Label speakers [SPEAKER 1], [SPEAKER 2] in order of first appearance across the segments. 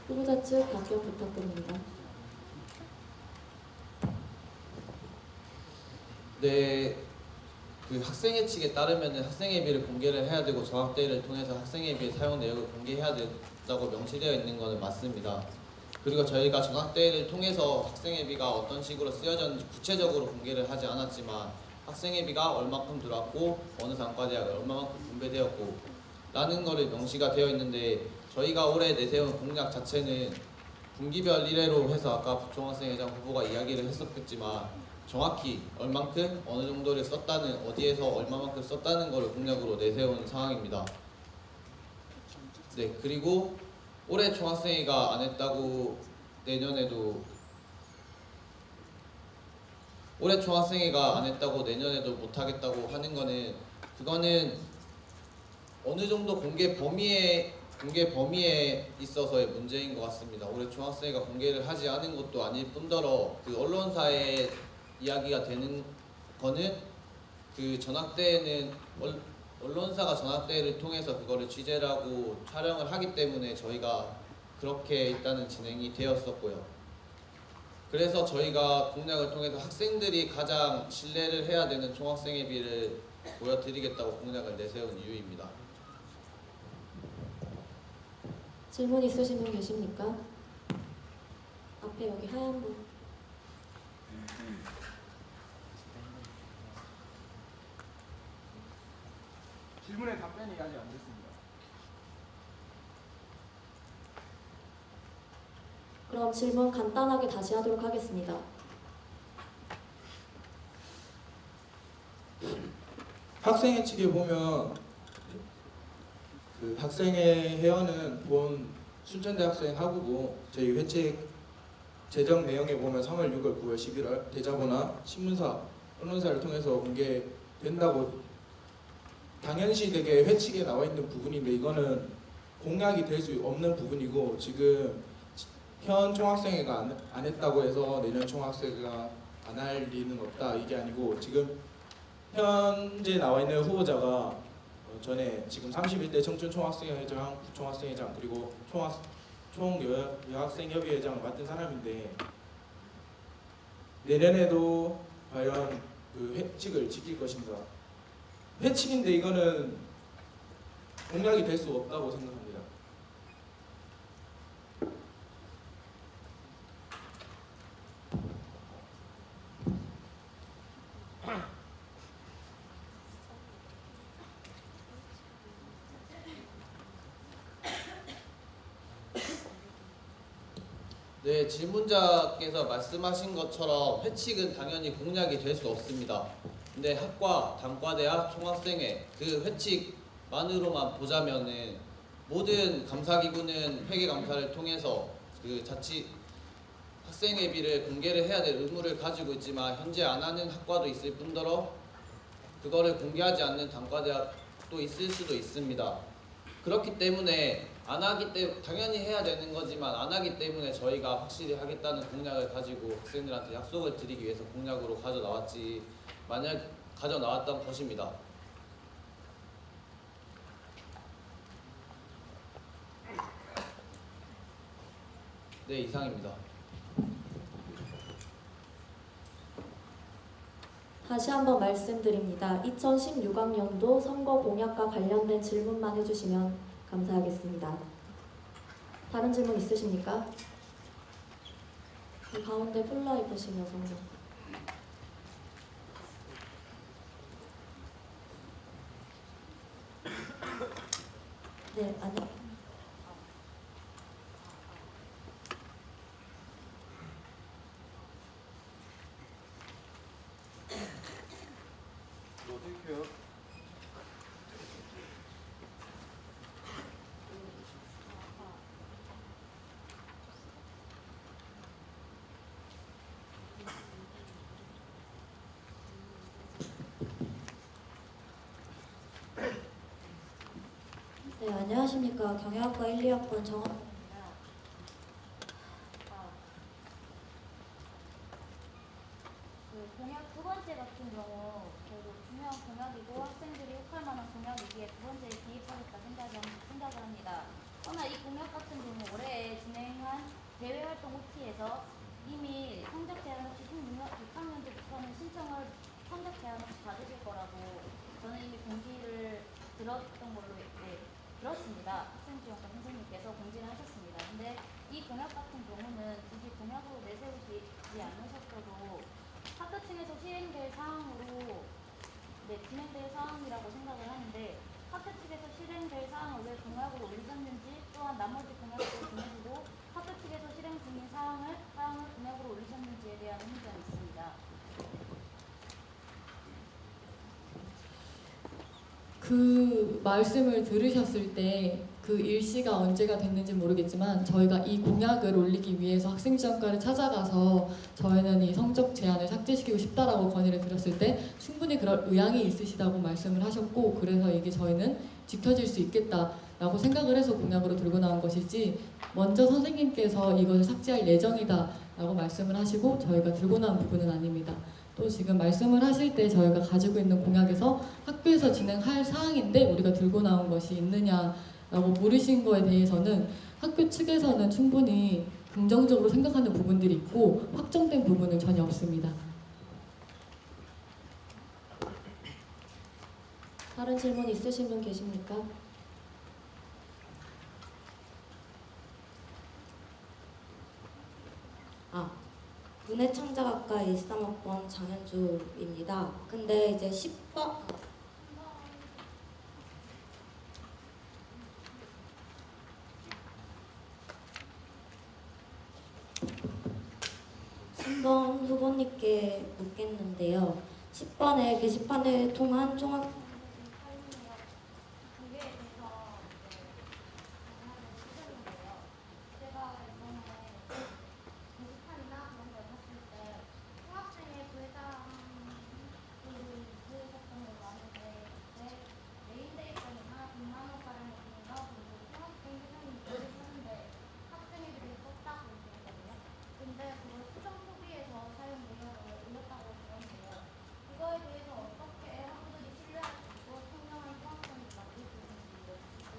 [SPEAKER 1] 후보자 측 답변 부탁드립니다.
[SPEAKER 2] 네, 그 학생회 측에 따르면 학생회비를 공개를 해야 되고 정학대회를 통해서 학생회비의 사용 내역을 공개해야 된다고 명시되어 있는 것은 맞습니다. 그리고 저희가 정학대회를 통해서 학생회비가 어떤 식으로 쓰여졌는지 구체적으로 공개를 하지 않았지만 학생회비가 얼마큼 들어왔고 어느 단과대학에 얼마만큼 분배되었고 라는 것을 명시가 되어 있는데 저희가 올해 내세운 공약 자체는 분기별 1회로 해서 아까 부총학생회장 후보가 이야기를 했었겠지만 정확히 얼만큼 어느 정도를 썼다는 어디에서 얼마만큼 썼다는 것을 공약으로 내세운 상황입니다. 네, 그리고 올해 총학생회가 안 했다고 내년에도 올해 총학생회가 안 했다고 내년에도 못 하겠다고 하는 거는 그거는 어느 정도 공개 범위에 있어서의 문제인 것 같습니다. 올해 총학생회가 공개를 하지 않은 것도 아닐 뿐더러 그 언론사에 이야기가 되는 거는 그 전학대회는 언론사가 전학대회를 통해서 그거를 취재를 하고 촬영을 하기 때문에 저희가 그렇게 일단은 진행이 되었었고요. 그래서 저희가 공약을 통해서 학생들이 가장 신뢰를 해야 되는 총학생회비를 보여드리겠다고 공약을 내세운 이유입니다.
[SPEAKER 1] 질문 있으신 분 계십니까? 앞에 여기 하얀 분.
[SPEAKER 3] 질문에 답변이 아직 안 됐습니다.
[SPEAKER 1] 그럼 질문 간단하게 다시 하도록 하겠습니다.
[SPEAKER 4] 학생회 측에 보면 그 학생회 회원은 본 순천대 학생 학우고 저희 회칙 제정 내용에 보면 3월, 6월, 9월, 11월 대자보나 신문사, 언론사를 통해서 공개된다고 당연시 되게 회칙에 나와 있는 부분인데 이거는 공약이 될 수 없는 부분이고 지금 현 총학생회가 안 했다고 해서 내년 총학생회가 안 할 리는 없다 이게 아니고 지금 현재 나와 있는 후보자가 전에 지금 31대 청춘 총학생회장, 부총학생회장 그리고 총여학생협의회장을 맡은 사람인데 내년에도 과연 그 회칙을 지킬 것인가? 회칙인데 이거는 공약이 될 수 없다고 생각합니다.
[SPEAKER 2] 네, 질문자께서 말씀하신 것처럼 회칙은 당연히 공약이 될 수 없습니다. 근데 학과, 단과대학, 총학생회 그 회칙만으로만 보자면은 모든 감사기구는 회계감사를 통해서 그 자치 학생회비를 공개를 해야 될 의무를 가지고 있지만 현재 안 하는 학과도 있을 뿐더러 그거를 공개하지 않는 단과대학도 있을 수도 있습니다. 그렇기 때문에 안 하기 때문에 당연히 해야 되는 거지만 안 하기 때문에 저희가 확실히 하겠다는 공약을 가지고 학생들한테 약속을 드리기 위해서 공약으로 가져나왔지 만약 가져나왔던 것입니다. 네, 이상입니다.
[SPEAKER 1] 다시 한번 말씀드립니다. 2016학년도 선거 공약과 관련된 질문만 해주시면 감사하겠습니다. 다른 질문 있으십니까? 그 가운데 폴라 입으신 여성. 네, 아니.
[SPEAKER 3] 어떻게 해요?
[SPEAKER 1] 네, 안녕하십니까. 경영학과 1, 2학번 정원.
[SPEAKER 5] 그 공약 두 번째 같은 경우 결국 중요한 공약이고 학생들이 욕할 만한 공약이기에 두 번째에 기입하겠다 생각을 합니다. 그러나 이 공약 같은 경우 올해 진행한 대외활동 OT에서 이미 성적 제한 없이 6학년들부터는 신청을 성적 제한 없이 받으실 거라고 저는 이미 공지를 들었던 걸로 들었습니다. 학생지원과 선생님께서 공지를 하셨습니다. 근데 이 공약 같은 경우는 굳이 공약으로 내세우지 않으셨어도 학교 측에서 실행될 사항으로 진행될 사항이라고 생각을 하는데 학교 측에서 실행될 사항을 왜 공약으로 올리셨는지 또한 나머지 공약을 보내주고 학교 측에서 실행 중인 사항을 공약으로 올리셨는지에 대한 의문점이 있습니다.
[SPEAKER 6] 그 말씀을 들으셨을 때 그 일시가 언제가 됐는지 모르겠지만 저희가 이 공약을 올리기 위해서 학생지원과를 찾아가서 저희는 이 성적 제한을 삭제시키고 싶다라고 건의를 드렸을 때 충분히 그럴 의향이 있으시다고 말씀을 하셨고 그래서 이게 저희는 지켜질 수 있겠다라고 생각을 해서 공약으로 들고 나온 것이지 먼저 선생님께서 이것을 삭제할 예정이다라고 말씀을 하시고 저희가 들고 나온 부분은 아닙니다. 또 지금 말씀을 하실 때 저희가 가지고 있는 공약에서 학교에서 진행할 사항인데 우리가 들고 나온 것이 있느냐라고 물으신 거에 대해서는 학교 측에서는 충분히 긍정적으로 생각하는 부분들이 있고 확정된 부분은 전혀 없습니다.
[SPEAKER 1] 다른 질문 있으신 분 계십니까?
[SPEAKER 7] 문해창작학과 13학번 장현주입니다. 근데 이제 10번 3번 후보님께 묻겠는데요. 10번에 게시판을 통한 종합
[SPEAKER 5] 그게 대해서 제가 이번에 게시판이나 그런 걸 봤을 때 총학생회 부회장분이 있으셨던 걸로 아는데 메인데이 때나 100만 원가량의 돈과 그리고 총학생 회장님이 있으셨는데 학생회들이 썼다고 들었거든요. 근데 그걸 수정 소비에서 사용 내역을 올렸다고 들었는데요. 그거에 대해서 어떻게 학부들이 신뢰할 수 있고 청렴한 수학생을 만들 수 있는지 여쭙고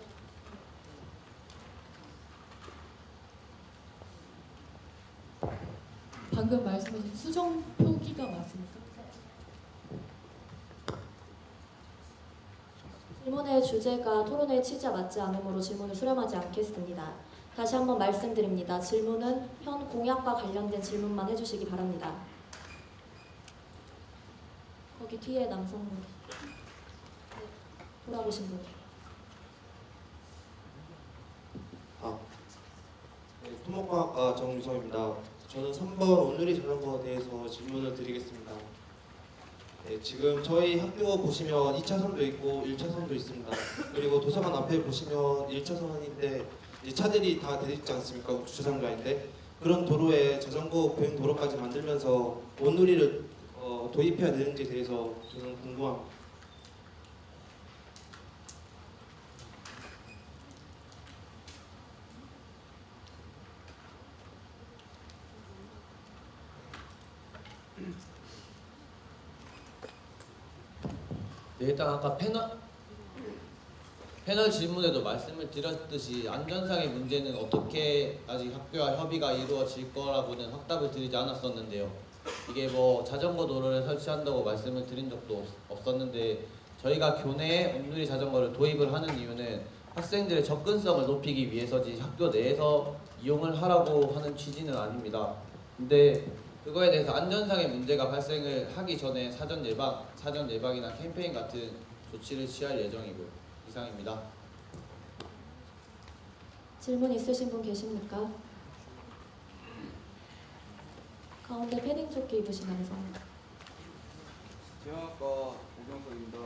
[SPEAKER 6] 방금 말씀하신 수정 표기가 맞습니까?
[SPEAKER 1] 질문의 주제가 토론회의 취지와 맞지 않으므로 질문을 수렴하지 않겠습니다. 다시 한번 말씀드립니다. 질문은 현 공약과 관련된 질문만 해주시기 바랍니다. 거기 뒤에 남성분 돌아보신 분.
[SPEAKER 8] 네, 토목과학과 정유성입니다. 저는 3번 오늘의 자전거에 대해서 질문을 드리겠습니다. 네, 지금 저희 학교 보시면 2차선도 있고 1차선도 있습니다. 그리고 도서관 앞에 보시면 1차선인데 차들이 다 대있지 않습니까? 주차장도 아닌데 그런 도로에 자전거 보행 도로까지 만들면서 온누리를 도입해야 되는지에 대해서 저는 궁금합니다.
[SPEAKER 2] 네, 일단 아까 패널 질문에도 말씀을 드렸듯이 안전상의 문제는 어떻게 아직 학교와 협의가 이루어질 거라고는 확답을 드리지 않았었는데요. 이게 뭐 자전거 도로를 설치한다고 말씀을 드린 적도 없었는데 저희가 교내에 온누리 자전거를 도입을 하는 이유는 학생들의 접근성을 높이기 위해서지 학교 내에서 이용을 하라고 하는 취지는 아닙니다. 근데 그거에 대해서 안전상의 문제가 발생을 하기 전에 사전 예방이나 캠페인 같은 조치를 취할 예정이고요. 이상입니다.
[SPEAKER 1] 질문 있으신 분 계십니까? 가운데 패딩 조끼 입으신 남성.
[SPEAKER 3] 재영학과 오경석입니다.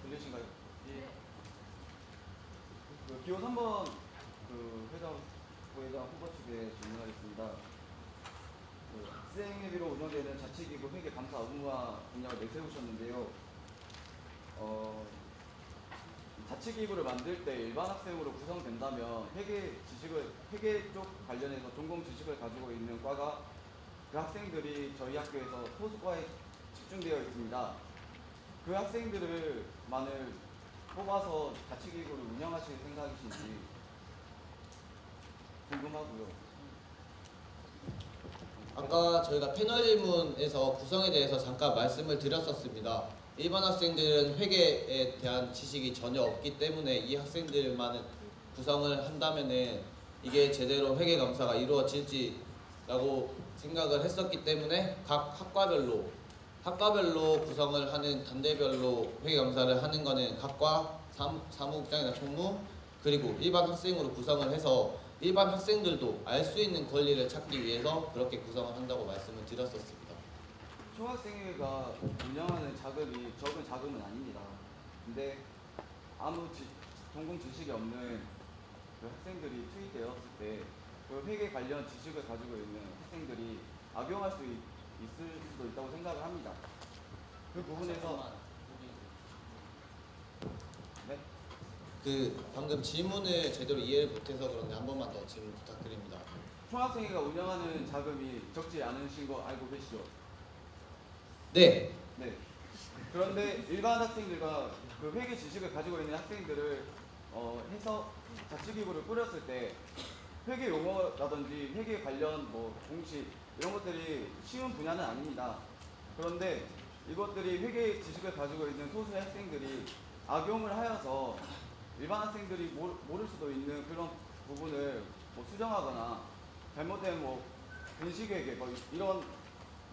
[SPEAKER 3] 들리신가요? 예. 그 기호 3번 부회장 후보 측에 질문하겠습니다. 학생회비로 운영되는 자치기구 회계 감사 의무화 공약을 내세우셨는데요. 자치기구를 만들 때 일반 학생으로 구성된다면 회계 쪽 관련해서 전공 지식을 가지고 있는 과가 그 학생들이 저희 학교에서 소수과에 집중되어 있습니다. 그 학생들을 뽑아서 자치기구를 운영하실 생각이신지 궁금하고요.
[SPEAKER 2] 아까 저희가 패널 질문에서 구성에 대해서 잠깐 말씀을 드렸었습니다. 일반 학생들은 회계에 대한 지식이 전혀 없기 때문에 이 학생들만은 구성을 한다면은 이게 제대로 회계 감사가 이루어질지라고 생각을 했었기 때문에 각 학과별로 구성을 하는 단대별로 회계 감사를 하는 거는 각과 사무국장이나 총무 그리고 일반 학생으로 구성을 해서 일반 학생들도 알 수 있는 권리를 찾기 위해서 그렇게 구성을 한다고 말씀을 드렸었습니다.
[SPEAKER 3] 총학생회가 운영하는 자금이 적은 자금은 아닙니다. 근데 아무 전공 지식이 없는 그 학생들이 투입되었을 때 그 회계 관련 지식을 가지고 있는 학생들이 악용할 수 있을 수도 있다고 생각을 합니다. 그 부분에서 네?
[SPEAKER 2] 방금 질문을 제대로 이해를 못해서 그런데 한 번만 더 질문 부탁드립니다.
[SPEAKER 3] 총학생회가 운영하는 자금이 적지 않으신 거 알고 계시죠?
[SPEAKER 2] 네,
[SPEAKER 3] 네. 그런데 일반 학생들과 그 회계 지식을 가지고 있는 학생들을 해서 자치기구를 꾸렸을 때 회계 용어라든지 회계 관련 공식 이런 것들이 쉬운 분야는 아닙니다. 그런데 이것들이 회계 지식을 가지고 있는 소수의 학생들이 악용을 하여서 일반 학생들이 모를 수도 있는 그런 부분을 수정하거나 잘못된 분식회계 이런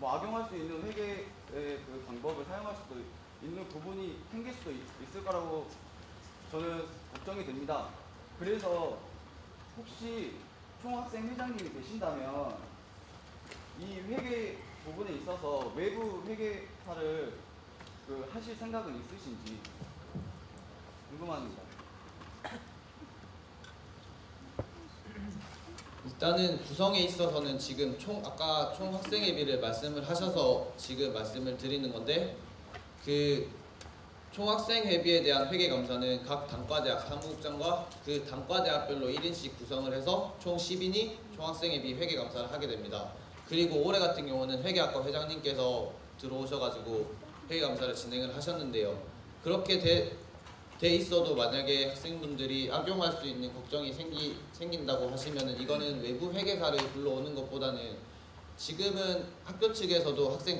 [SPEAKER 3] 악용할 수 있는 회계의 그 방법을 사용할 수도 있는 부분이 생길 수도 있을 거라고 저는 걱정이 됩니다. 그래서 혹시 총학생 회장님이 되신다면 이 회계 부분에 있어서 외부 회계사를 하실 생각은 있으신지 궁금합니다.
[SPEAKER 2] 일단은 구성에 있어서는 지금 아까 총학생회비를 말씀을 하셔서 지금 말씀을 드리는 건데 총학생회비에 대한 회계감사는 각 단과대학 사무국장과 그 단과대학별로 1인씩 구성을 해서 총 10인이 총학생회비 회계감사를 하게 됩니다. 그리고 올해 같은 경우는 회계학과 회장님께서 들어오셔가지고 회계감사를 진행을 하셨는데요. 그렇게 돼 있어도 만약에 학생분들이 악용할 수 있는 걱정이 생긴다고 하시면은 이거는 외부 회계사를 불러오는 것보다는 지금은 학교 측에서도 학생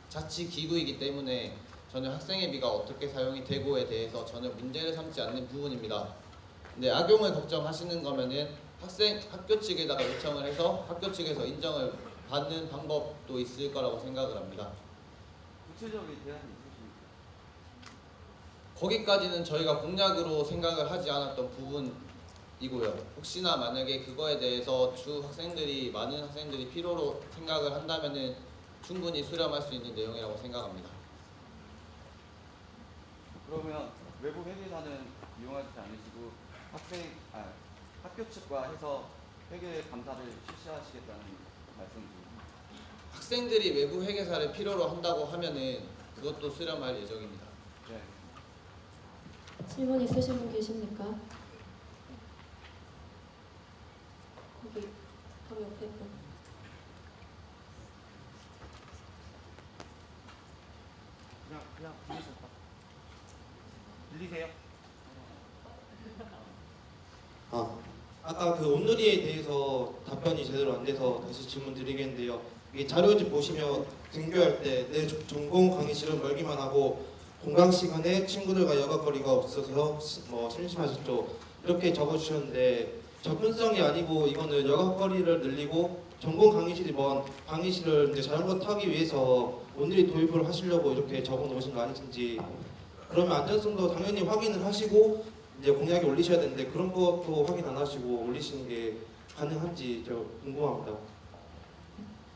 [SPEAKER 2] 자치기구이기 때문에 전혀 학생회비가 어떻게 사용이 되고에 대해서 전혀 문제를 삼지 않는 부분입니다. 근데 악용을 걱정하시는 거면은 학교 측에다가 요청을 해서 학교 측에서 인정을 받는 방법도 있을 거라고 생각을 합니다.
[SPEAKER 3] 구체적인 대안이 있으십니까?
[SPEAKER 2] 거기까지는 저희가 공약으로 생각을 하지 않았던 부분이고요. 혹시나 만약에 그거에 대해서 많은 학생들이 필요로 생각을 한다면은 충분히 수렴할 수 있는 내용이라고 생각합니다.
[SPEAKER 3] 그러면 외부 회계사는 이용하지 않으시고 학교 측과 해서 회계 감사를 실시하시겠다는 말씀이십니까?
[SPEAKER 2] 학생들이 외부 회계사를 필요로 한다고 하면은 그것도 수렴할 예정입니다.
[SPEAKER 3] 네.
[SPEAKER 1] 질문 있으신 분 계십니까? 여기 바로 옆에 분.
[SPEAKER 9] 그냥 들리세요?
[SPEAKER 8] 아까 그 온누리에 대해서 답변이 제대로 안 돼서 다시 질문 드리겠는데요. 이게 자료집 보시면 등교할 때 내 전공 강의실은 멀기만 하고 공강 시간에 친구들과 여가거리가 없어서 심심하셨죠. 이렇게 적어주셨는데 접근성이 아니고 이거는 여가거리를 늘리고 전공 강의실이 먼 강의실을 이제 자전거 타기 위해서 온누리 도입을 하시려고 이렇게 적어놓으신 거 아니신지. 그러면 안전성도 당연히 확인을 하시고 이제 공약에 올리셔야 되는데 그런 것도 확인 안 하시고 올리시는 게 가능한지 저 궁금합니다.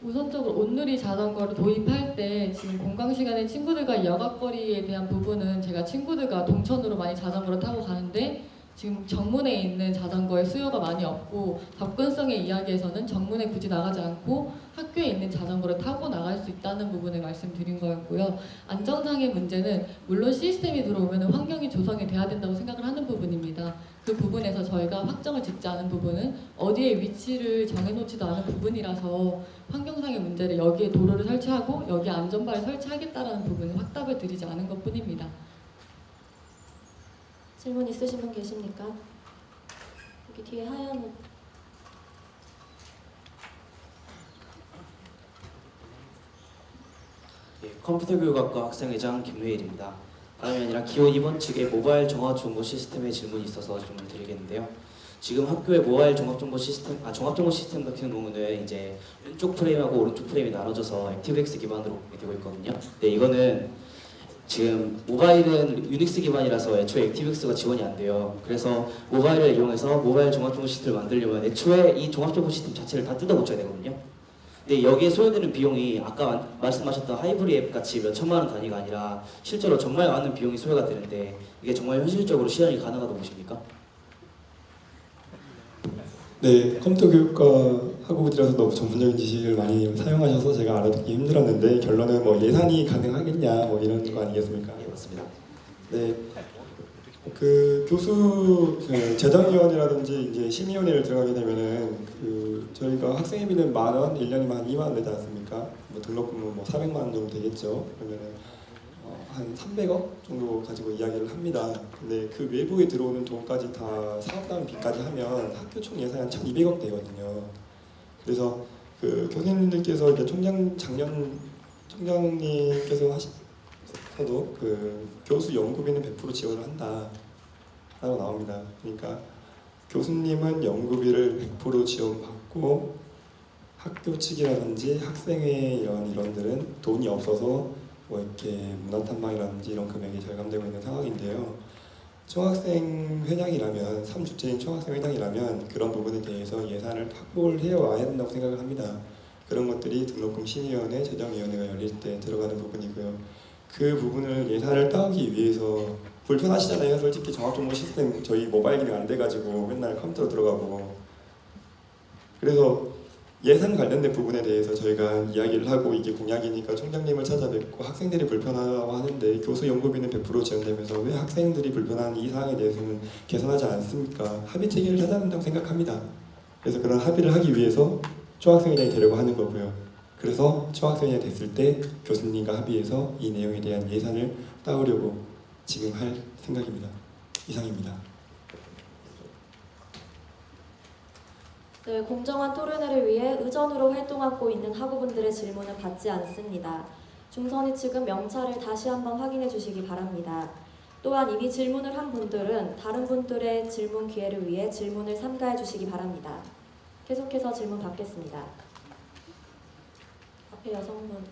[SPEAKER 6] 우선적으로 온누리 자전거를 도입할 때 지금 공강 시간에 친구들과 여가거리에 대한 부분은 제가 친구들과 동천으로 많이 자전거를 타고 가는데 지금 정문에 있는 자전거의 수요가 많이 없고 접근성의 이야기에서는 정문에 굳이 나가지 않고 학교에 있는 자전거를 타고 나갈 수 있다는 부분을 말씀드린 거였고요. 안전상의 문제는 물론 시스템이 들어오면 환경이 조성이 돼야 된다고 생각을 하는 부분입니다. 그 부분에서 저희가 확정을 짓지 않은 부분은 어디에 위치를 정해놓지도 않은 부분이라서 환경상의 문제를 여기에 도로를 설치하고 여기에 안전바를 설치하겠다라는 부분은 확답을 드리지 않은 것뿐입니다.
[SPEAKER 1] 질문 있으신 분 계십니까? 여기 뒤에 하얀 옷
[SPEAKER 10] 예, 컴퓨터 교육학과 학생회장 김회일입니다. 다름이 아니라 기호 2번 측의 모바일 종합정보 시스템에 질문이 있어서 질문을 드리겠는데요. 지금 학교의 모바일 종합정보 시스템 같은 경우는 이제 왼쪽 프레임하고 오른쪽 프레임이 나눠져서 액티브엑스 기반으로 되고 있거든요. 네, 이거는 지금 모바일은 유닉스 기반이라서 애초에 액티브엑스가 지원이 안 돼요. 그래서 모바일을 이용해서 모바일 종합정보 시스템을 만들려면 애초에 이 종합정보 시스템 자체를 다 뜯어고쳐야 되거든요. 근데 여기에 소요되는 비용이 아까 말씀하셨던 하이브리 앱 같이 몇 천만 원 단위가 아니라 실제로 정말 많은 비용이 소요가 되는데 이게 정말 현실적으로 실현이 가능하다고 보십니까?
[SPEAKER 11] 네, 컴퓨터 교육과 학우분들이라서 너무 전문적인 지식을 많이 사용하셔서 제가 알아듣기 힘들었는데 결론은 뭐 예산이 가능하겠냐 뭐 이런 거 아니겠습니까?
[SPEAKER 10] 예, 맞습니다.
[SPEAKER 11] 네, 그 교수 재정위원이라든지 이제 심의위원회를 들어가게 되면은 그 저희가 학생회비는 10,000원, 1년이면 한 2만 원 되지 않습니까? 뭐 등록금은 뭐 400만 원 정도 되겠죠. 그러면은 한 300억 정도 가지고 이야기를 합니다. 근데 그 외부에 들어오는 돈까지 다 사업단비까지 하면 학교 총 예산이 한 1,200억 되거든요. 그래서 그 교수님들께서 이제 총장님께서 하셔도 그 교수 연구비는 100% 지원을 한다라고 나옵니다. 그러니까 교수님은 연구비를 100% 지원받고 학교 측이라든지 학생회 이런들은 돈이 없어서 뭐 이렇게 문화탐방이라든지 이런 금액이 절감되고 있는 상황인데요. 총학생 회장이라면 3주째인 총학생 회장이라면 그런 부분에 대해서 예산을 확보를 해와야 된다고 생각을 합니다. 그런 것들이 등록금 심의위원회, 재정위원회가 열릴 때 들어가는 부분이고요. 그 부분을 예산을 따오기 위해서 불편하시잖아요. 솔직히 종합정보 시스템 저희 모바일 기능 안 돼가지고 맨날 컴퓨터로 들어가고 그래서 예산 관련된 부분에 대해서 저희가 이야기를 하고 이게 공약이니까 총장님을 찾아뵙고 학생들이 불편하다고 하는데 교수 연구비는 100% 지원되면서 왜 학생들이 불편한 이 사항에 대해서는 개선하지 않습니까? 합의 체계를 찾아야 된다고 생각합니다. 그래서 그런 합의를 하기 위해서 총학생회장이 되려고 하는 거고요. 그래서 총학생회장이 됐을 때 교수님과 합의해서 이 내용에 대한 예산을 따오려고 지금 할 생각입니다. 이상입니다.
[SPEAKER 1] 네, 공정한 토론회를 위해 의전으로 활동하고 있는 학우분들의 질문은 받지 않습니다. 중선위 측은 명찰을 다시 한번 확인해 주시기 바랍니다. 또한 이미 질문을 한 분들은 다른 분들의 질문 기회를 위해 질문을 삼가해 주시기 바랍니다. 계속해서 질문 받겠습니다. 앞에 여성분.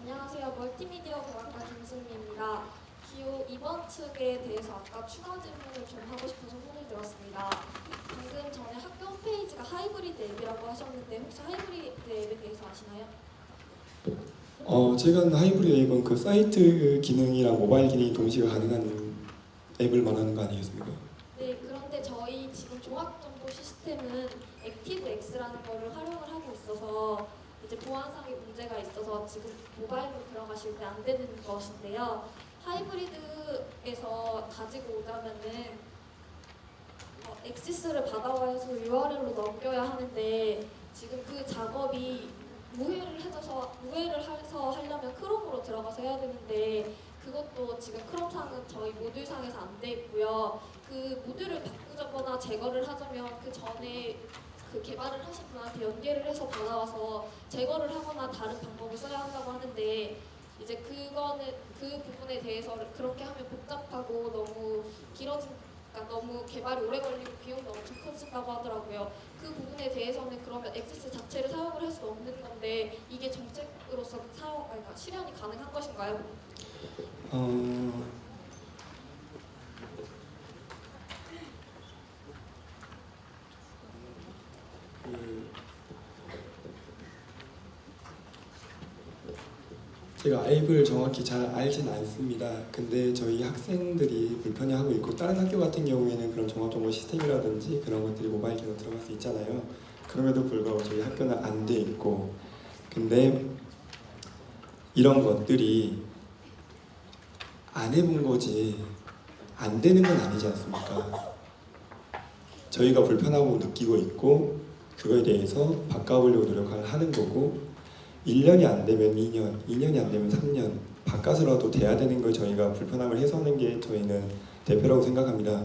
[SPEAKER 12] 안녕하세요. 멀티미디어 공학과 김승미입니다. 기호 2번 측에 대해서 아까 추가 질문을 좀 하고 싶어서 손을 들었습니다. 방금 전에 학교 홈페이지가 하이브리드 앱이라고 하셨는데 혹시 하이브리드 앱에 대해서 아시나요?
[SPEAKER 11] 제가 아는 하이브리드 앱은 그 사이트 기능이랑 모바일 기능이 동시에 가능한 앱을 말하는 거 아니겠습니까?
[SPEAKER 12] 네, 그런데 저희 지금 종합정보 시스템은 액티브엑스라는 거를 활용을 하고 있어서 이제 보안상의 문제가 있어서 지금 모바일로 들어가실 때 안 되는 것인데요. 하이브리드에서 가지고 오자면은 액세스를 받아와서 URL로 넘겨야 하는데 지금 그 작업이 무회를 해서 하려면 크롬으로 들어가서 해야 되는데 그것도 지금 크롬상은 저희 모듈상에서 안 돼 있고요. 그 모듈을 바꾸거나 제거를 하자면 그 전에 그 개발을 하신 분한테 연계를 해서 받아와서 제거를 하거나 다른 방법을 써야 한다고 하는데 이제 그거는 그 부분에 대해서 그렇게 하면 복잡하고 너무 그러니까 너무 개발이 오래 걸리고 비용도 엄청 커진다고 하더라고요. 그 부분에 대해서는 그러면 액세스 자체를 사용을 할 수 없는 건데 이게 정책으로서 그러니까 실현이 가능한 것인가요?
[SPEAKER 11] 제가 앱을 정확히 잘 알진 않습니다. 근데 저희 학생들이 불편해하고 있고 다른 학교 같은 경우에는 그런 종합정보 시스템이라든지 그런 것들이 모바일 기능으로 들어갈 수 있잖아요. 그럼에도 불구하고 저희 학교는 안 돼 있고 근데 이런 것들이 안 해본 거지 안 되는 건 아니지 않습니까? 저희가 불편하고 느끼고 있고 그거에 대해서 바꿔보려고 노력을 하는 거고 1년이 안 되면 2년, 2년이 안 되면 3년 바꿔서라도 돼야 되는 걸 저희가 불편함을 해소하는 게 저희는 대표라고 생각합니다.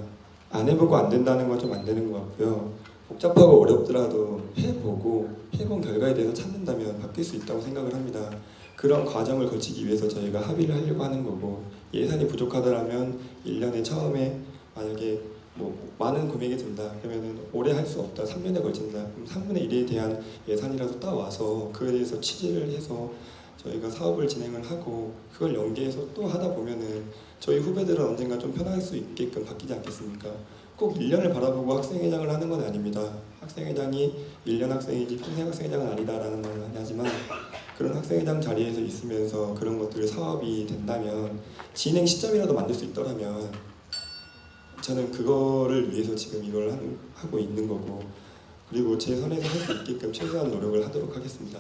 [SPEAKER 11] 안 해보고 안 된다는 건 좀 안 되는 것 같고요. 복잡하고 어렵더라도 해보고 해본 결과에 대해서 찾는다면 바뀔 수 있다고 생각을 합니다. 그런 과정을 거치기 위해서 저희가 합의를 하려고 하는 거고 예산이 부족하더라면 1년에 처음에 만약에 뭐 많은 금액이 든다 그러면은 오래 할 수 없다 3년에 걸친다 그럼 3분의 1에 대한 예산이라도 따와서 그에 대해서 취재를 해서 저희가 사업을 진행을 하고 그걸 연계해서 또 하다 보면은 저희 후배들은 언젠가 좀 편할 수 있게끔 바뀌지 않겠습니까? 꼭 1년을 바라보고 학생회장을 하는 건 아닙니다. 학생회장이 1년 학생이지 평생 학생회장은 아니다라는 말을 하지만 그런 학생회장 자리에서 있으면서 그런 것들이 사업이 된다면 진행 시점이라도 만들 수 있더라면 저는 그거를 위해서 지금 이걸 하고 있는 거고 그리고 제 선에서 할 수 있게끔 최대한 노력을 하도록 하겠습니다.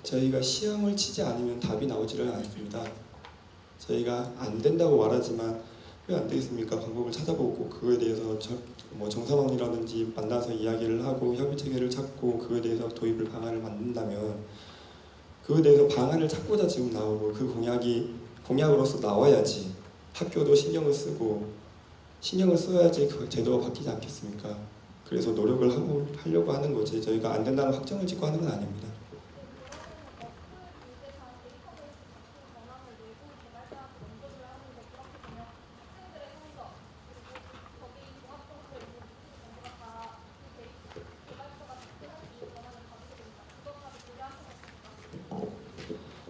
[SPEAKER 11] 저희가 시험을 치지 않으면 답이 나오지를 않습니다. 저희가 안 된다고 말하지만 왜 안 되겠습니까? 방법을 찾아보고 그거에 대해서 정산원이라든지 만나서 이야기를 하고 협의 체계를 찾고 그거에 대해서 도입을 방안을 만든다면 그거에 대해서 방안을 찾고자 지금 나오고 그 공약이 공약으로서 나와야지 학교도 신경을 쓰고 신경을 써야지 그 제도가 바뀌지 않겠습니까? 그래서 노력을 하려고 하는 거지 저희가 안 된다는 확정을 짓고 하는 건 아닙니다.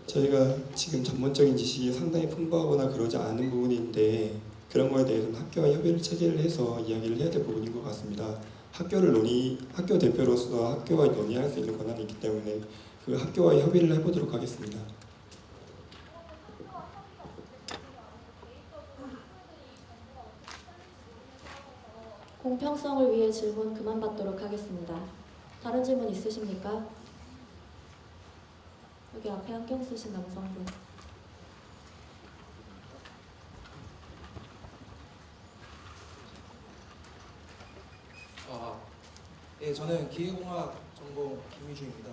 [SPEAKER 11] 저희가 지금 전문적인 지식이 상당히 풍부하거나 그러지 않은 부분인데 그런 거에 대해서는 학교와 협의를 체계를 해서 이야기를 해야 될 부분인 것 같습니다. 학교 대표로서 학교와 논의할 수 있는 권한이 있기 때문에 그 학교와 협의를 해보도록 하겠습니다.
[SPEAKER 1] 공평성을 위해 질문 그만 받도록 하겠습니다. 다른 질문 있으십니까? 여기 앞에 안경 쓰신 남성분.
[SPEAKER 4] 예, 저는 기계공학 전공 김희주입니다.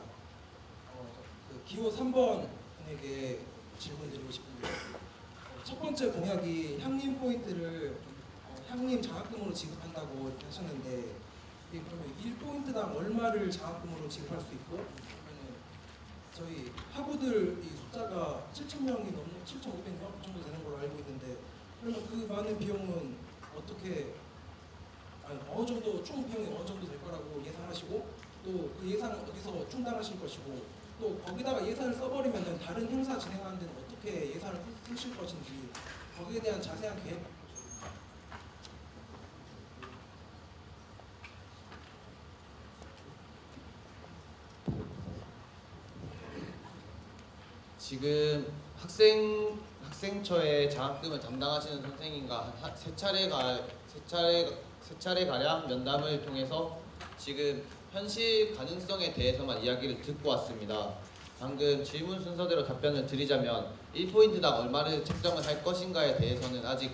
[SPEAKER 4] 그 기호 3번 분에게 질문드리고 싶은데 첫 번째 공약이 향림 포인트를 향림 장학금으로 지급한다고 하셨는데 이게 그러면 1포인트당 얼마를 장학금으로 지급할 수 있고 그러면 저희 학우들 이 숫자가 7,000명이 넘는 7,500명 정도 되는 걸로 알고 있는데 그러면 그 많은 비용은 어떻게 어느 정도 총 비용이 어느 정도 될 거라고 예상하시고 또 그 예산은 어디서 충당하실 것이고 또 거기다가 예산을 써버리면은 다른 행사 진행하는 데는 어떻게 예산을 쓰실 것인지 거기에 대한 자세한 계획.
[SPEAKER 2] 지금 학생처의 장학금을 담당하시는 선생님과 세 차례 가량 면담을 통해서 지금 현실 가능성에 대해서만 이야기를 듣고 왔습니다. 방금 질문 순서대로 답변을 드리자면 1포인트당 얼마를 책정을 할 것인가에 대해서는 아직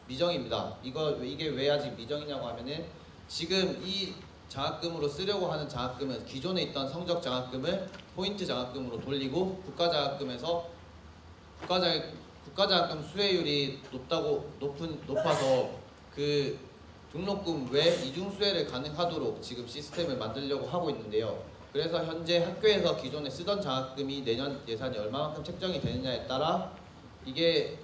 [SPEAKER 2] 미정입니다. 이게 왜 아직 미정이냐고 하면은 지금 이 장학금으로 쓰려고 하는 장학금은 기존에 있던 성적 장학금을 포인트 장학금으로 돌리고 국가장학금에서 국가장학금 수혜율이 높아서 그 등록금 외 이중 수혜를 가능하도록 지금 시스템을 만들려고 하고 있는데요. 그래서 현재 학교에서 기존에 쓰던 장학금이 내년 예산이 얼마만큼 책정이 되느냐에 따라 이게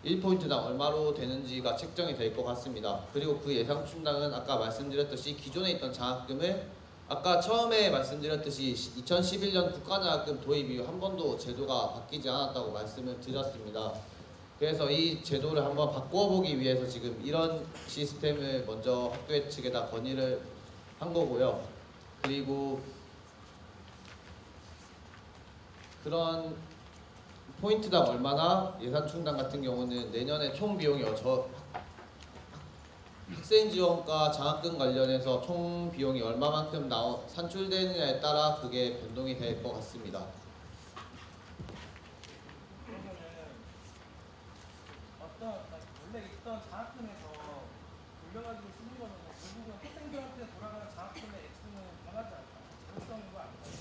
[SPEAKER 2] 1포인트당 얼마로 되는지가 책정이 될 것 같습니다. 그리고 그 예상 충당은 아까 말씀드렸듯이 기존에 있던 장학금을 아까 처음에 말씀드렸듯이 2011년 국가장학금 도입 이후 한 번도 제도가 바뀌지 않았다고 말씀을 드렸습니다. 그래서 이 제도를 한번 바꿔보기 위해서 지금 이런 시스템을 먼저 학교회 측에다 건의를 한 거고요. 그리고 그런 포인트당 얼마나 예산 충당 같은 경우는 내년에 총 비용이 학생 지원과 장학금 관련해서 총 비용이 얼마만큼 산출되느냐에 따라 그게 변동이 될 것 같습니다.
[SPEAKER 13] 원래 있던 장학금에서 돌려가지고 쓰는 거는 결국은 학생들한테 돌아가는 장학금의 액수는 변하지 않다. 그런 거 아닌가요?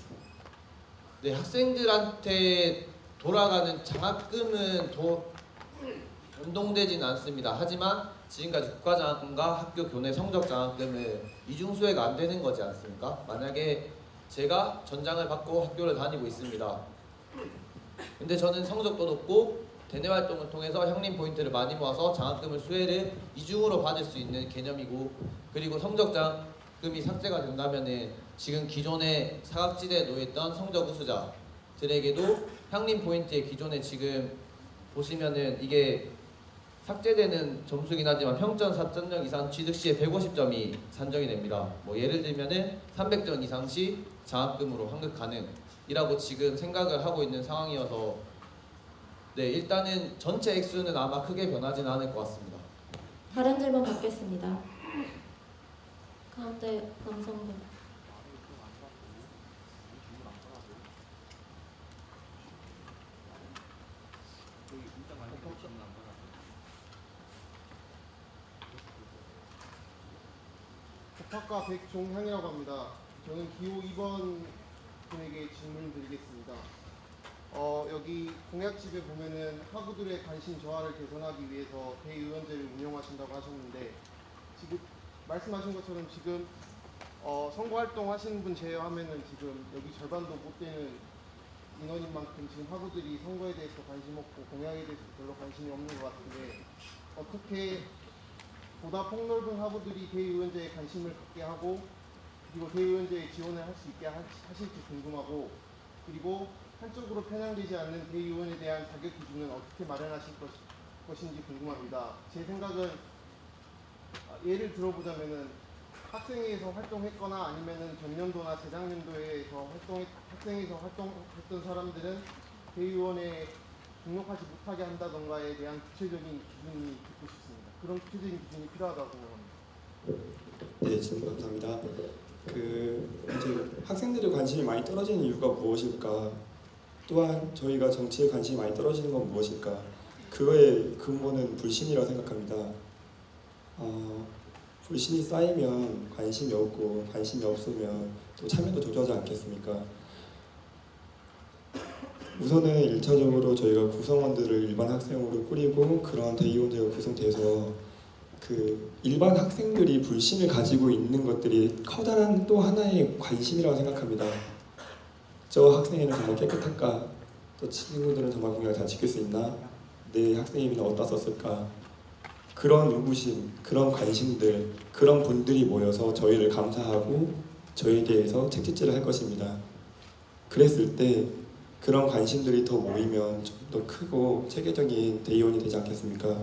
[SPEAKER 2] 네, 학생들한테 돌아가는 장학금은 변동되진 않습니다. 하지만 지금까지 국가장학금과 학교 교내 성적장학금은 이중수혜가 안 되는 거지 않습니까? 만약에 제가 전장을 받고 학교를 다니고 있습니다. 근데 저는 성적도 높고 대내 활동을 통해서 형님 포인트를 많이 모아서 장학금을 수혜를 이중으로 받을 수 있는 개념이고, 그리고 성적장학금이 삭제가 된다면은 지금 기존에 사각지대에 놓여있던 성적 우수자들에게도 형님 포인트의 기존에 지금 보시면은 이게 삭제되는 점수긴 하지만 평점 4.0 이상 취득 시에 150점이 산정이 됩니다. 뭐 예를 들면은 300점 이상 시 장학금으로 환급 가능이라고 지금 생각을 하고 있는 상황이어서 네, 일단은 전체 액수는 아마 크게 변하지는 않을 것 같습니다.
[SPEAKER 1] 다른 질문 받겠습니다. 가운데 남성분.
[SPEAKER 14] 법학과 백종향이라고 합니다. 저는 기호 2번 분에게 질문을 드리겠습니다. 여기 공약집에 보면은 학우들의 관심 저하를 개선하기 위해서 대의원제를 운영하신다고 하셨는데, 지금 말씀하신 것처럼 지금 선거활동 하시는 분 제외하면은 지금 여기 절반도 못 되는 인원인 만큼 지금 학우들이 선거에 대해서 관심 없고 공약에 대해서 별로 관심이 없는 것 같은데, 어떻게 보다 폭넓은 학우들이 대의원제에 관심을 갖게 하고 그리고 대의원제에 지원을 할 수 있게 하실지 궁금하고, 그리고 한쪽으로 편향되지 않는 대의원에 대한 자격 기준은 어떻게 마련하실 것인지 궁금합니다. 제 생각은 예를 들어보자면은 학생회에서 활동했거나 아니면은 전년도나 재작년도에서 학생회에서 활동했던 사람들은 대의원에 등록하지 못하게 한다던가에 대한 구체적인 기준이 듣고 싶습니다. 그런 구체적인 기준이 필요하다고 합니다.
[SPEAKER 11] 네, 질문 감사합니다. 이제 학생들의 관심이 많이 떨어지는 이유가 무엇일까? 또한 저희가 정치에 관심이 많이 떨어지는 건 무엇일까? 그거의 근본은 불신이라고 생각합니다. 불신이 쌓이면 관심이 없고, 관심이 없으면 또 참여도 저조하지 않겠습니까? 우선은 1차적으로 저희가 구성원들을 일반 학생으로 꾸리고 그런 대의원제가 구성돼서 일반 학생들이 불신을 가지고 있는 것들이 커다란 또 하나의 관심이라고 생각합니다. 저 학생회는 정말 깨끗할까? 또 친구들은 정말 공약을 잘 지킬 수 있나? 내 학생회비는 어디다 썼을까? 그런 의구심, 그런 관심들, 그런 분들이 모여서 저희를 감사하고 저희에 대해서 책짓질을 할 것입니다. 그랬을 때 그런 관심들이 더 모이면 좀 더 크고 체계적인 대의원이 되지 않겠습니까?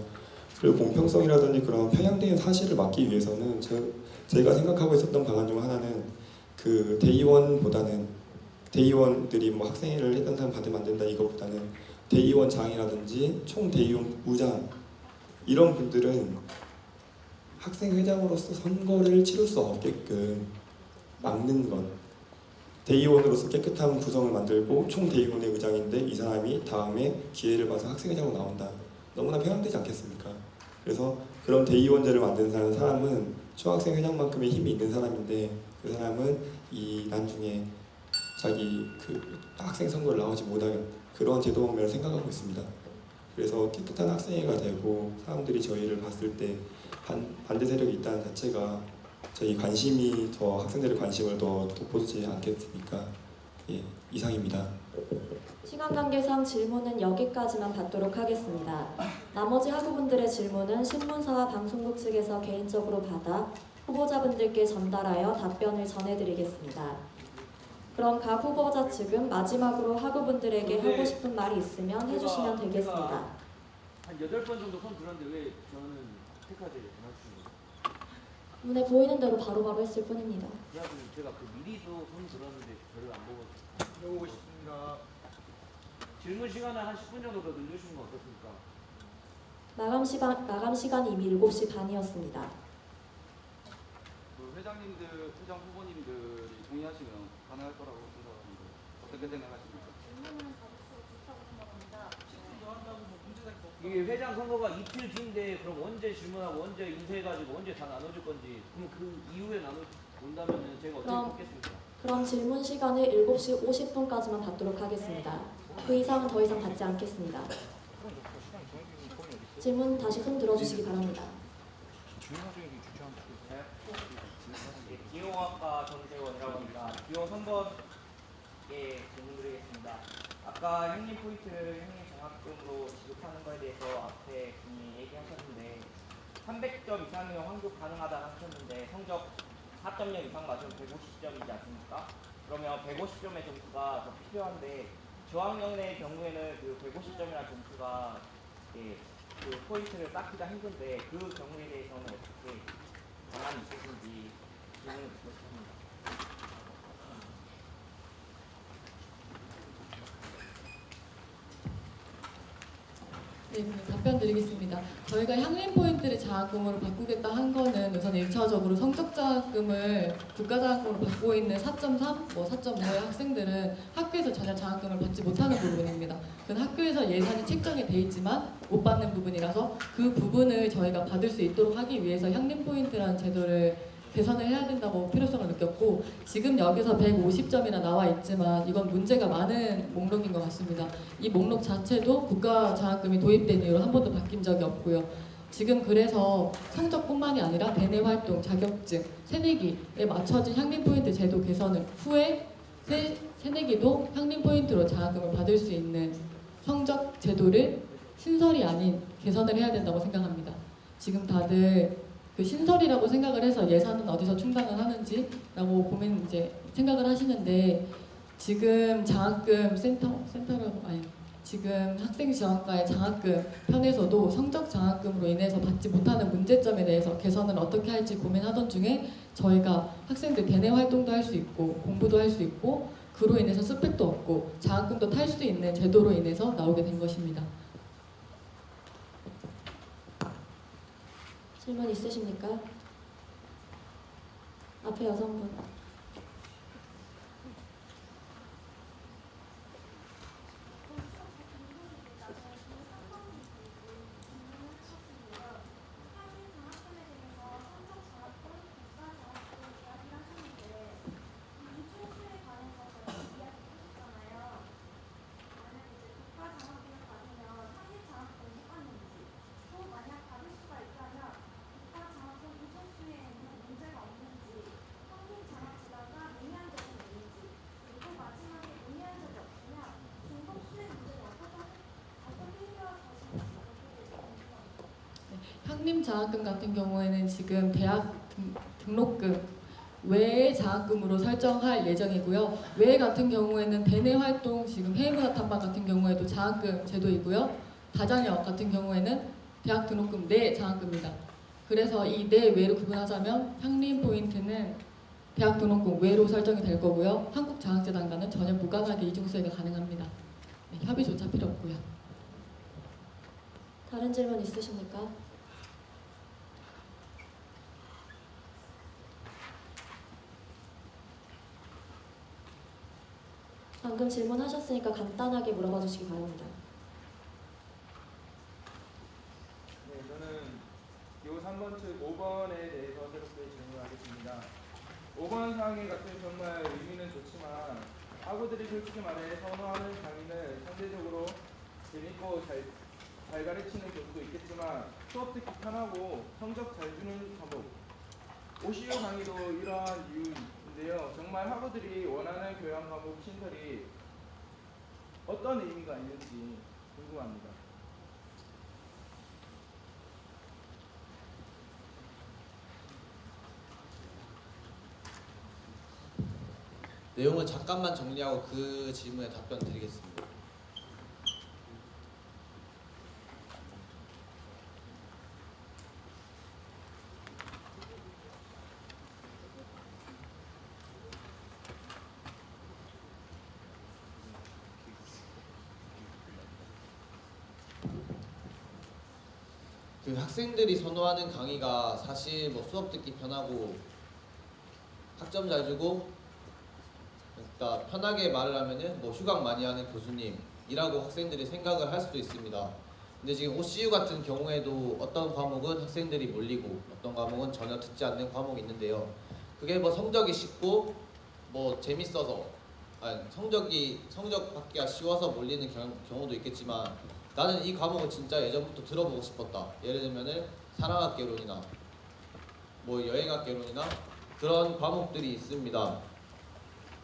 [SPEAKER 11] 그리고 공평성이라든지 그런 편향된 사실을 막기 위해서는 제가 생각하고 있었던 방안 중 하나는 대의원보다는 대의원들이 뭐 학생회를 했던 사람 받으면 안 된다 이거보다는 대의원장이라든지 총대의원부장 이런 분들은 학생회장으로서 선거를 치를 수 없게끔 막는 것. 대의원으로서 깨끗한 구성을 만들고 총대의원의 의장인데 이 사람이 다음에 기회를 봐서 학생회장으로 나온다. 너무나 편향되지 않겠습니까? 그래서 그런 대의원제를 만든 사람은 총학생회장만큼의 힘이 있는 사람인데 그 사람은 이 나중에 자기 학생 선거를 나오지 못하는 그런 제도 방면을 생각하고 있습니다. 그래서 깨끗한 학생회가 되고 사람들이 저희를 봤을 때 반대 세력이 있다는 자체가 저희 관심이 더 학생들의 관심을 더 돋보지 않겠습니까? 예, 이상입니다.
[SPEAKER 1] 시간 관계상 질문은 여기까지만 받도록 하겠습니다. 나머지 학우분들의 질문은 신문사와 방송국 측에서 개인적으로 받아 후보자분들께 전달하여 답변을 전해드리겠습니다. 그럼 각 후보자 측은 마지막으로 학우분들에게 하고 싶은 말이 있으면 해주시면 되겠습니다.
[SPEAKER 9] 한 8번 정도 손 들었는데 왜 저는 택하지 않았습니다.
[SPEAKER 1] 눈에 보이는 대로 바로바로 했을 뿐입니다.
[SPEAKER 9] 그래가지고 제가 미리도 손 들었는데 저를 안 보고
[SPEAKER 13] 배우고 싶습니다.
[SPEAKER 9] 질문 시간을 한 10분 정도 더 늘려주시면 어떻습니까?
[SPEAKER 1] 마감 시간이 이미 7시 반이었습니다.
[SPEAKER 3] 회장님들, 회장 후보님들이 동의하시면 가능할 거라고 생각합니다. 어떻게 생각하십니까?
[SPEAKER 5] 질문은 받을수록 좋다고 생각합니다.
[SPEAKER 9] 이게 회장 선거가 이틀 뒤인데 그럼 언제 질문하고 언제 인쇄해가지고 언제 다 나눠줄 건지 그럼 그 이후에 나눠본다면은 제가 어떻게 뽑겠습니까?
[SPEAKER 1] 그럼 질문 시간을 7시 50분까지만 받도록 하겠습니다. 그 이상은 더 이상 받지 않겠습니다. 질문 다시 손 들어주시기 바랍니다.
[SPEAKER 15] 기호학과 정세원이라고 합니다. 기호 3번에 질문드리겠습니다. 아까 형님 포인트를 형님 장학금으로 지급하는 거에 대해서 앞에 분이 얘기하셨는데 300점 이상이면 환급 가능하다고 하셨는데 성적 4.0 이상 맞으면 150점이지 않습니까? 그러면 150점의 점수가 더 필요한데 저학년의 경우에는 그 150점이라는 점수가 그 포인트를 쌓기가 힘든데 그 경우에 대해서는 어떻게 방안이 있으신지 질문을 듣고 싶습니다.
[SPEAKER 6] 네, 답변 드리겠습니다. 저희가 향림 포인트를 장학금으로 바꾸겠다 한 거는 우선 1차적으로 성적 장학금을 국가 장학금으로 받고 있는 4.3, 4.5의 학생들은 학교에서 전혀 장학금을 받지 못하는 부분입니다. 그건 학교에서 예산이 책정이 돼 있지만 못 받는 부분이라서 그 부분을 저희가 받을 수 있도록 하기 위해서 향림 포인트라는 제도를 개선을 해야 된다고 필요성을 느꼈고 지금 여기서 150점이나 나와 있지만 이건 문제가 많은 목록인 것 같습니다. 이 목록 자체도 국가 장학금이 도입된 이후로 한 번도 바뀐 적이 없고요. 지금 그래서 성적뿐만이 아니라 대내 활동, 자격증, 새내기에 맞춰진 향림 포인트 제도 개선을 후에 새내기도 향림 포인트로 장학금을 받을 수 있는 성적 제도를 신설이 아닌 개선을 해야 된다고 생각합니다. 지금 다들 그 신설이라고 생각을 해서 예산은 어디서 충당을 하는지라고 고민 이제 생각을 하시는데 지금 장학금 센터라고 아니 지금 학생지원과의 장학금 편에서도 성적 장학금으로 인해서 받지 못하는 문제점에 대해서 개선을 어떻게 할지 고민하던 중에 저희가 학생들 대내 활동도 할 수 있고 공부도 할 수 있고 그로 인해서 스펙도 얻고 장학금도 탈 수 있는 제도로 인해서 나오게 된 것입니다.
[SPEAKER 1] 질문 있으십니까? 앞에 여성분.
[SPEAKER 6] 향림 장학금 같은 경우에는 지금 대학 등록금 외의 장학금으로 설정할 예정이고요. 외 같은 경우에는 대내 활동 지금 해외문화 탐방 같은 경우에도 장학금 제도이고요. 다장역 같은 경우에는 대학 등록금 내 장학금입니다. 그래서 이 내 외로 구분하자면 향림 포인트는 대학 등록금 외로 설정이 될 거고요. 한국장학재단과는 전혀 무관하게 이중수혜가 가능합니다. 네, 협의조차 필요 없고요.
[SPEAKER 1] 다른 질문 있으십니까? 방금 질문하셨으니까 간단하게 물어봐 주시기 바랍니다.
[SPEAKER 16] 네, 저는 기호 3번 측 5번에 대해서 새롭게 질문하겠습니다. 5번 상의 같은 정말 의미는 좋지만 학우들이 솔직히 말해 선호하는 강의는 상대적으로 재밌고 잘 가르치는 교수도 있겠지만 수업 듣기 편하고 성적 잘 주는 과목 OCU 강의도 이러한 이유인데요. 정말 학우들이 원하는 교양 과목 신설이 어떤 의미가 있는지 궁금합니다.
[SPEAKER 2] 내용을 잠깐만 정리하고 그 질문에 답변 드리겠습니다. 그 학생들이 선호하는 강의가 사실 뭐 수업 듣기 편하고 학점 잘 주고, 그러니까 편하게 말을 하면은 뭐 휴강 많이 하는 교수님이라고 학생들이 생각을 할 수도 있습니다. 근데 지금 OCU 같은 경우에도 어떤 과목은 학생들이 몰리고 어떤 과목은 전혀 듣지 않는 과목이 있는데요. 그게 뭐 성적이 쉽고 뭐 재밌어서, 아니 성적 받기가 쉬워서 몰리는 경우도 있겠지만, 나는 이 과목을 진짜 예전부터 들어보고 싶었다. 예를 들면은 사랑학개론이나 뭐 여행학개론이나 그런 과목들이 있습니다.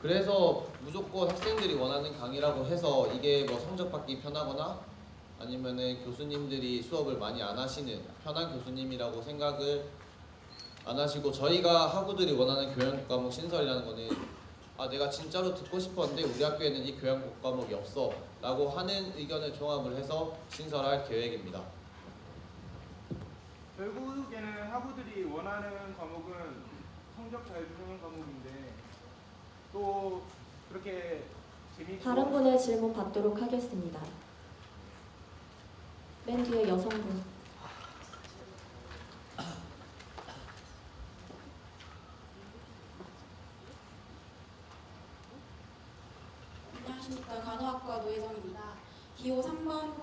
[SPEAKER 2] 그래서 무조건 학생들이 원하는 강의라고 해서 이게 뭐 성적 받기 편하거나 아니면은 교수님들이 수업을 많이 안 하시는 편한 교수님이라고 생각을 안 하시고, 저희가 학우들이 원하는 교양 과목 신설이라는 거는 내가 진짜로 듣고 싶었는데 우리 학교에는 이 교양 과목이 없어 라고 하는 의견을 종합을 해서 신설할 계획입니다.
[SPEAKER 16] 결국에는 학우들이 원하는 과목은 성적 잘 주는 과목인데 또 그렇게 재밌고
[SPEAKER 1] 다른 분의 질문 받도록 하겠습니다. 맨 뒤에 여성분.
[SPEAKER 17] 안녕하십니까. 간호학과 노혜정입니다. 기호 3번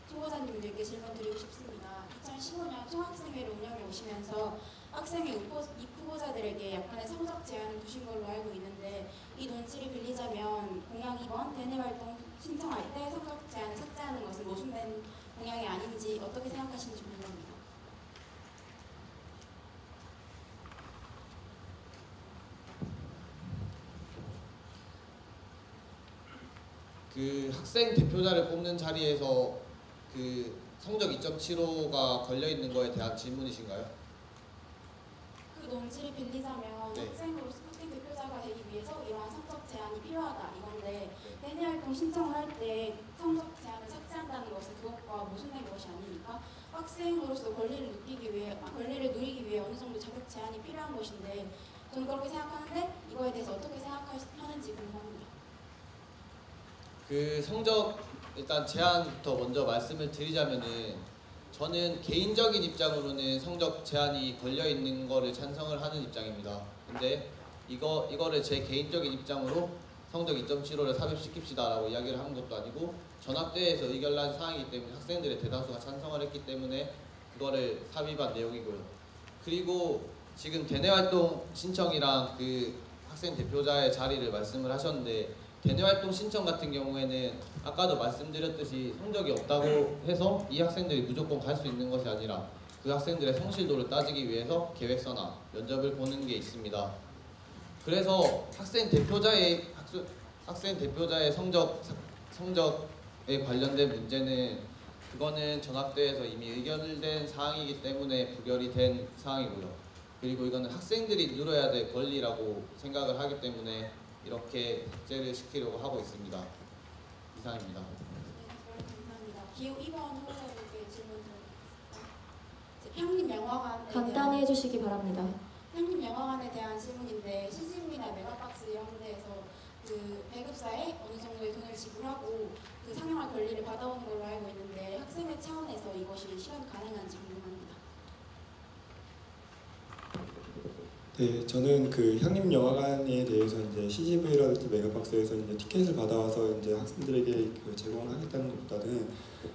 [SPEAKER 17] 후보자님들께 질문 드리고 싶습니다. 2015년 총학생회를 운영해 오시면서 학생회 입후보자들에게 약간의 성적 제한을 두신 걸로 알고 있는데, 이 논지를 빌리자면 공약 2번 대내활동 신청할 때 성적 제한을 삭제하는 것은 모순된 공약이 아닌지 어떻게 생각하시는지 궁금합니다.
[SPEAKER 2] 그 학생 대표자를 뽑는 자리에서 그 성적 2.75가 걸려 있는 거에 대한 질문이신가요?
[SPEAKER 17] 그 논지를 빌리자면
[SPEAKER 2] 네.
[SPEAKER 17] 학생 대표자가 되기 위해서 이러한 성적 제한이 필요하다 이건데, 대내활동 신청을 할 때 성적 제한을 삭제한다는 것은 그것과 모순된 것이 아닙니까? 학생으로서 권리를 누리기 위해 어느 정도 자격 제한이 필요한 것인데, 저는 그렇게 생각하는데 이거에 대해서 어떻게 생각하는지 궁금합니다.
[SPEAKER 2] 그 성적 일단 제한부터 먼저 말씀을 드리자면은, 저는 개인적인 입장으로는 성적 제한이 걸려 있는 거를 찬성을 하는 입장입니다. 근데 이거를 제 개인적인 입장으로 성적 2.75를 삽입시킵시다라고 이야기를 한 것도 아니고, 전학대회에서 의결난 사항이기 때문에 학생들의 대다수가 찬성을 했기 때문에 그거를 삽입한 내용이고요. 그리고 지금 대내활동 신청이랑 그 학생 대표자의 자리를 말씀을 하셨는데, 대내활동 신청 같은 경우에는 아까도 말씀드렸듯이 성적이 없다고 해서 이 학생들이 무조건 갈 수 있는 것이 아니라 그 학생들의 성실도를 따지기 위해서 계획서나 면접을 보는 게 있습니다. 그래서 학생 대표자의 성적에 관련된 문제는 그거는 전학대에서 이미 의결된 사항이기 때문에 부결이 된 사항이고요. 그리고 이거는 학생들이 누려야 될 권리라고 생각을 하기 때문에 이렇게 삭제를 시키려고 하고 있습니다. 이상입니다.
[SPEAKER 17] 감사합니다. 기호 2번 후보자님께 질문 드립니다. 평림영화관에
[SPEAKER 1] 간단히 해주시기 바랍니다.
[SPEAKER 17] 평림영화관에 대한 질문인데, CGV나 메가박스 이런 데에서 그 배급사에 어느 정도의 돈을 지불하고 그 상영할 권리를 받아오는 걸로 알고 있는데, 학생회 차원에서 이것이 실현 가능한지 궁금합니다.
[SPEAKER 11] 네, 저는 그 향림영화관에 대해서 이제 CGV라든지 메가박스에서 이제 티켓을 받아와서 이제 학생들에게 그 제공하겠다는 것보다는,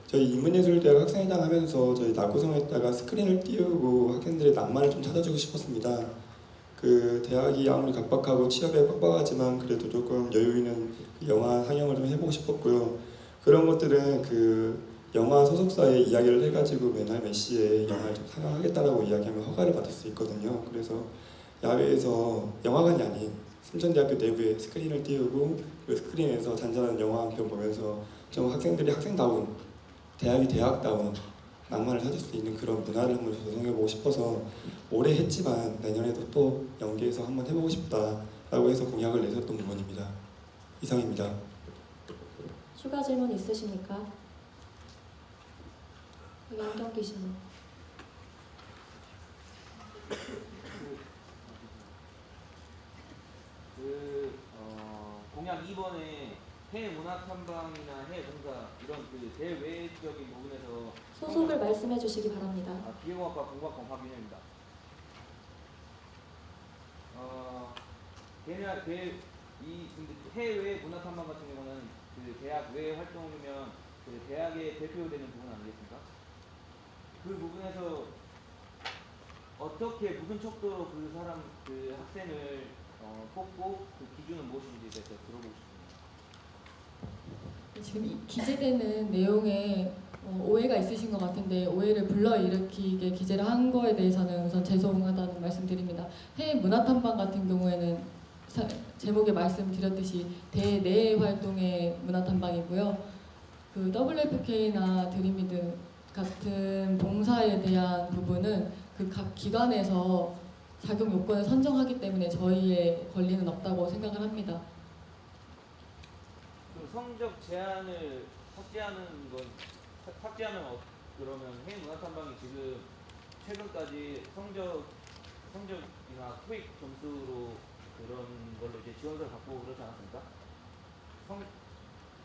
[SPEAKER 11] 저희 인문예술대학 학생회장 하면서 저희 낙구성에다가 스크린을 띄우고 학생들의 낭만을 좀 찾아주고 싶었습니다. 그 대학이 아무리 각박하고 취업에 빡빡하지만 그래도 조금 여유 있는 그 영화 상영을 좀 해보고 싶었고요. 그런 것들은 그 영화 소속사에 이야기를 해가지고 매날 몇 시에 영화를 좀 상영하겠다라고 이야기하면 허가를 받을 수 있거든요. 그래서 야외에서 영화관이 아닌 순천대학교 내부에 스크린을 띄우고 그 스크린에서 잔잔한 영화 한 편 보면서 좀 학생들이 학생다운, 대학이 대학다운 낭만을 찾을 수 있는 그런 문화를 한번 조성해보고 싶어서 올해 했지만 내년에도 또 연계해서 한번 해보고 싶다라고 해서 공약을 내셨던 부분입니다. 이상입니다.
[SPEAKER 1] 추가 질문 있으십니까? 여기 안경 끼신 분.
[SPEAKER 9] 공약 2번에 해문화탐방이나 해봉사 이런 그 대외적인 부분에서
[SPEAKER 1] 소속을 말씀해 주시기 바랍니다.
[SPEAKER 9] 기계공학과 공학과 박윤현입니다. 해외 문화탐방 같은 경우는 그 대학 외 활동이면 그 대학의 대표되는 부분 아니겠습니까? 그 부분에서 어떻게 무슨 척도로 그 학생을 뽑고 그 기준은 무엇인지에 대해서 들어보고 싶습니다.
[SPEAKER 6] 지금 이 기재되는 내용에 오해가 있으신 것 같은데 오해를 불러일으키게 기재를 한 거에 대해서는 우선 죄송하다는 말씀드립니다. 해외 문화탐방 같은 경우에는 제목에 말씀드렸듯이 대내 활동의 문화탐방이고요. 그 WFK나 드림이드 같은 봉사에 대한 부분은 그 각 기관에서 자격 요건을 선정하기 때문에 저희의 권리는 없다고 생각을 합니다.
[SPEAKER 9] 그 성적 제한을 삭제하면 그러면 해외 문화탐방이 지금 최근까지 성적이나 토익 점수로 그런 걸로 이제 지원서를 받고 그러지 않았습니까?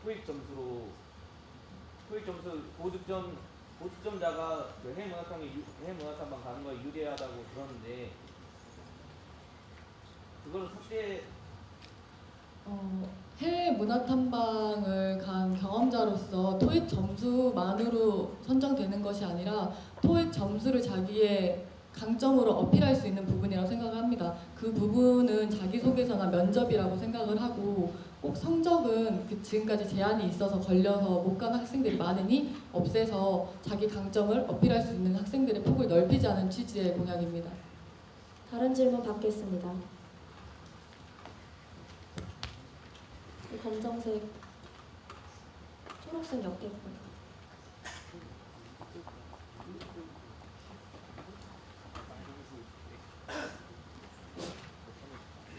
[SPEAKER 9] 토익 점수 고득점자가 그 해외 문화탐방 가는 거에 유리하다고 들었는데 그걸 삭제.
[SPEAKER 6] 해외 문화탐방을 간 경험자로서 토익 점수만으로 선정되는 것이 아니라 토익 점수를 자기의 강점으로 어필할 수 있는 부분이라고 생각을 합니다. 그 부분은 자기소개서나 면접이라고 생각을 하고 꼭 성적은 지금까지 제한이 있어서 걸려서 못 간 학생들이 많으니 없애서 자기 강점을 어필할 수 있는 학생들의 폭을 넓히자는 취지의 공약입니다.
[SPEAKER 1] 다른 질문 받겠습니다. 검정색, 초록색 옆에 분.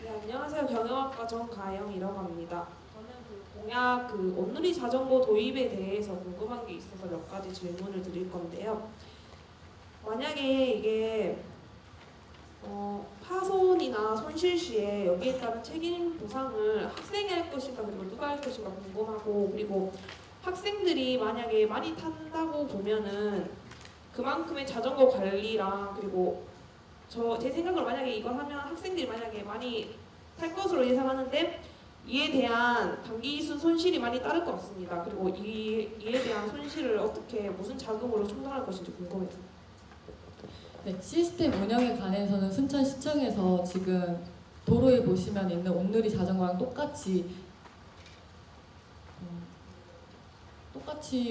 [SPEAKER 18] 네, 안녕하세요. 경영학과 정가영이라고 합니다. 저는 그 공약 온누리 자전거 도입에 대해서 궁금한 게 있어서 몇 가지 질문을 드릴 건데요. 만약에 이게 파손이나 손실 시에 여기에 따른 책임 보상을 학생이 할 것인가 그리고 누가 할 것인가 궁금하고, 그리고 학생들이 만약에 많이 탄다고 보면은 그만큼의 자전거 관리랑, 그리고 제 생각으로 만약에 이걸 하면 학생들이 만약에 많이 탈 것으로 예상하는데 이에 대한 단기순 손실이 많이 따를 것 같습니다. 그리고 이에 대한 손실을 어떻게 무슨 자금으로 충당할 것인지 궁금해서.
[SPEAKER 6] 네, 시스템 운영에 관해서는 순천시청에서 지금 도로에 보시면 있는 온누리 자전거랑 똑같이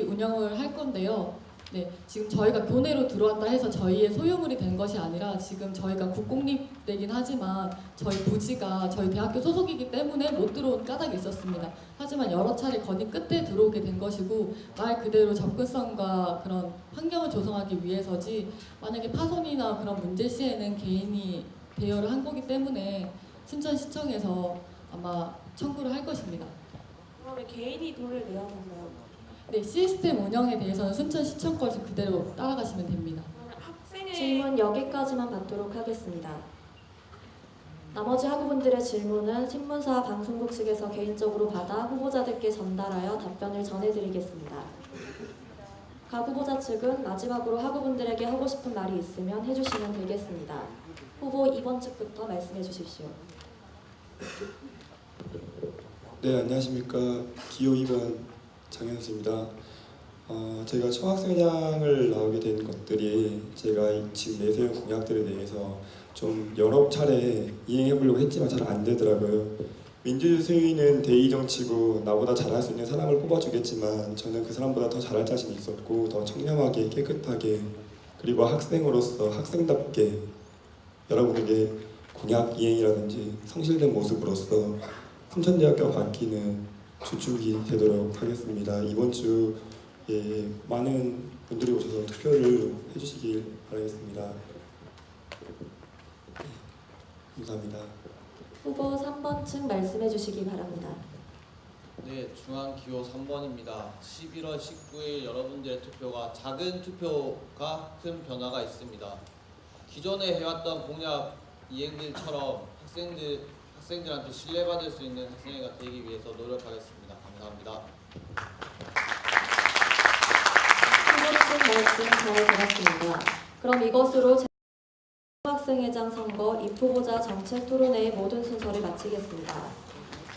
[SPEAKER 6] 운영을 할 건데요. 네, 지금 저희가 교내로 들어왔다 해서 저희의 소유물이 된 것이 아니라 지금 저희가 국공립되긴 하지만 저희 부지가 저희 대학교 소속이기 때문에 못 들어온 까닭이 있었습니다. 하지만 여러 차례 건의 끝에 들어오게 된 것이고 말 그대로 접근성과 그런 환경을 조성하기 위해서지 만약에 파손이나 그런 문제 시에는 개인이 대여를 한 거기 때문에 순천시청에서 아마 청구를 할 것입니다.
[SPEAKER 18] 그러면 개인이 돈을 내야 하나요?
[SPEAKER 6] 네, 시스템 운영에 대해서는 순천시청 것을 그대로 따라가시면 됩니다.
[SPEAKER 1] 질문 여기까지만 받도록 하겠습니다. 나머지 학우분들의 질문은 신문사 방송국 측에서 개인적으로 받아 후보자들께 전달하여 답변을 전해드리겠습니다. 각 후보자 측은 마지막으로 학우분들에게 하고 싶은 말이 있으면 해주시면 되겠습니다. 후보 2번 측부터 말씀해 주십시오.
[SPEAKER 11] 네, 안녕하십니까. 기호 2번 장현수입니다. 제가 총학생회장을 나오게 된 것들이 제가 지금 내세운 공약들에 대해서 좀 여러 차례 이행해 보려고 했지만 잘 안 되더라고요. 민주주의는 대의 정치고 나보다 잘할 수 있는 사람을 뽑아주겠지만 저는 그 사람보다 더 잘할 자신이 있었고 더 청렴하게 깨끗하게 그리고 학생으로서 학생답게 여러분에게 공약 이행이라든지 성실된 모습으로서 순천대학교가 바뀌는 주축이 되도록 하겠습니다. 이번 주에 많은 분들이 오셔서 투표를 해주시길 바라겠습니다. 감사합니다.
[SPEAKER 1] 후보 3번 측 말씀해 주시기 바랍니다.
[SPEAKER 2] 네, 중앙 기호 3번입니다. 11월 19일 여러분들의 투표가 작은 투표가 큰 변화가 있습니다. 기존에 해왔던 공약 이행들처럼 학생들한테 신뢰받을 수 있는 학생회가 되기 위해서 노력하겠습니다. 감사합니다.
[SPEAKER 1] 후보 측 말씀 잘 들었습니다. 그럼 이것으로 총학생회장 선거 입후보자 정책 토론회의 모든 순서를 마치겠습니다.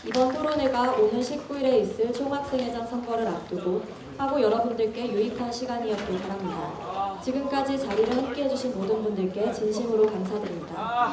[SPEAKER 1] 이번 토론회가 오는 19일에 있을 총학생회장 선거를 앞두고 하고 여러분들께 유익한 시간이었길 바랍니다. 지금까지 자리를 함께해 주신 모든 분들께 진심으로 감사드립니다.